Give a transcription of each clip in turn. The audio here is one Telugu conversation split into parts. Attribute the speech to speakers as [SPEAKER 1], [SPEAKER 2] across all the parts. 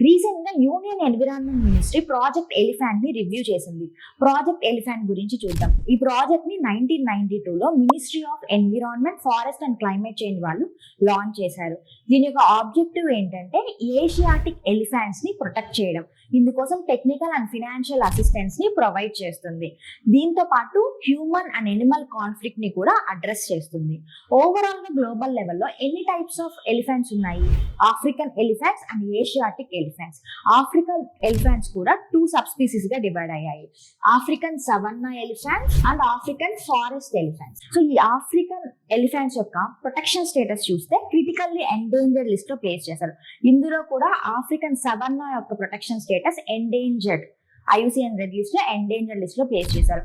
[SPEAKER 1] రీసెంట్ గా union environment ministry project elephant ని రివ్యూ చేసింది. ప్రాజెక్ట్ ఎలిఫెంట్ గురించి చూద్దాం. ఈ ప్రాజెక్ట్ ని 1992లో ministry of environment, forest and climate change వాళ్ళు లాంచ్ చేశారు. దీని యొక్క ఆబ్జెక్టివ్ ఏంటంటే ఏషియాటిక్ ఎలిఫెంట్స్ ని ప్రొటెక్ట్ చేయడం. ఇందుకోసం టెక్నికల్ అండ్ ఫినాన్షియల్ అసిస్టెన్స్ ని ప్రొవైడ్ చేస్తుంది. దీంతో పాటు హ్యూమన్ అండ్ ఎనిమల్ కాన్ఫ్లిక్ట్ ని కూడా అడ్రస్ చేస్తుంది. ఓవరాల్ గా గ్లోబల్ లెవెల్లో ఎన్ని టైప్స్ ఆఫ్ ఎలిఫెంట్స్ ఉన్నాయి? African elephants and Asiatic elephants. African elephants కూడా 2 సబ్ స్పీసీస్ గా డివైడ్ అయ్యాయి. African savanna elephants and African forest elephants. So ఈ ఆఫ్రికన్ ఎలిఫెంట్స్ యొక్క ప్రొటెక్షన్ స్టేటస్ చూస్తే క్రిటికల్లీ ఎండేంజర్డ్ లిస్ట్ లో ప్లేస్ చేశారు. ఇందులో కూడా ఆఫ్రికన్ సవన్నా యొక్క protection status endangered, IUCN red list లో ఎండేంజర్డ్ లిస్ట్ లో ప్లేస్ చేశారు.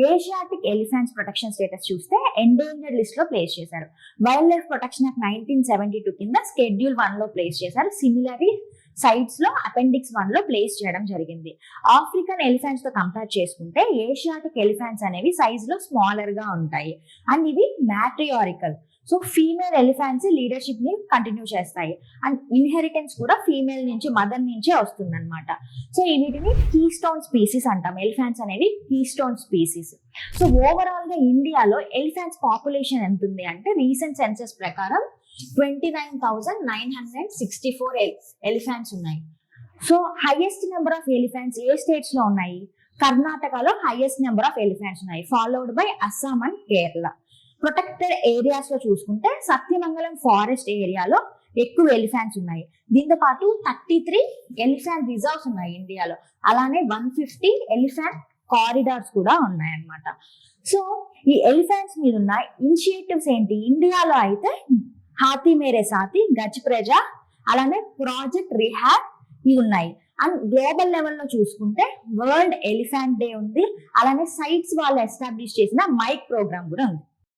[SPEAKER 1] ఏషియాటిక్ ఎలిఫెంట్స్ ప్రొటెక్షన్ స్టేటస్ చూస్తే ఎండేంజర్డ్ లిస్ట్ లో ప్లేస్ చేశారు. వైల్డ్ లైఫ్ ప్రొటెక్షన్ యాక్ట్ 1972 కింద Schedule 1 లో ప్లేస్ చేశారు. సిమిలర్లీ సైట్స్ లో అపెండిక్స్ 1 లో ప్లేస్ చేయడం జరిగింది. ఆఫ్రికన్ ఎలిఫెంట్స్ తో కంపేర్ చేసుకుంటే ఏషియాటిక్ ఎలిఫెంట్స్ అనేవి సైజ్ లో స్మాలర్ గా ఉంటాయి అండ్ ఇవి matriarchal. So female elephants leadership ని కంటిన్యూ చేస్తాయి అండ్ ఇన్హెరిటెన్స్ కూడా ఫీమేల్ నుంచి, మదర్ నుంచే వస్తుంది అనమాట. సో వీటిని కీ స్టోన్ స్పీసీస్ అంటాం. ఎలిఫెంట్స్ అనేవి keystone species. So overall గా ఇండియాలో ఎలిఫెంట్స్ పాపులేషన్ ఎంత ఉంది అంటే రీసెంట్ సెన్సస్ ప్రకారం 29,964 ఎలిఫెంట్స్ ఉన్నాయి. So highest number of elephants A states లో ఉన్నాయి? కర్ణాటకలో హైయెస్ట్ నెంబర్ ఆఫ్ ఎలిఫెంట్స్ ఉన్నాయి, followed by Assam and Kerala. Protected areas లో చూసుకుంటే సత్యమంగళం ఫారెస్ట్ ఏరియాలో ఎక్కువ ఎలిఫెంట్స్ ఉన్నాయి. దీంతో పాటు 33 ఎలిఫెంట్ రిజర్వ్స్ ఉన్నాయి ఇండియాలో. అలానే 150 ఎలిఫెంట్ కారిడార్స్ కూడా ఉన్నాయి అన్నమాట. సో ఈ ఎలిఫెంట్స్ మీద ఉన్న ఇనిషియేటివ్స్ ఏంటి? ఇండియాలో అయితే హాతీ మేరే సాతి, గజ్ ప్రజా, అలానే ప్రాజెక్ట్ రిహాబ్ ఇవి ఉన్నాయి. అండ్ గ్లోబల్ లెవెల్లో చూసుకుంటే వరల్డ్ ఎలిఫెంట్ డే ఉంది. అలానే సైట్స్ వాళ్ళు ఎస్టాబ్లిష్ చేసిన మైక్ ప్రోగ్రామ్ కూడా ఉంది.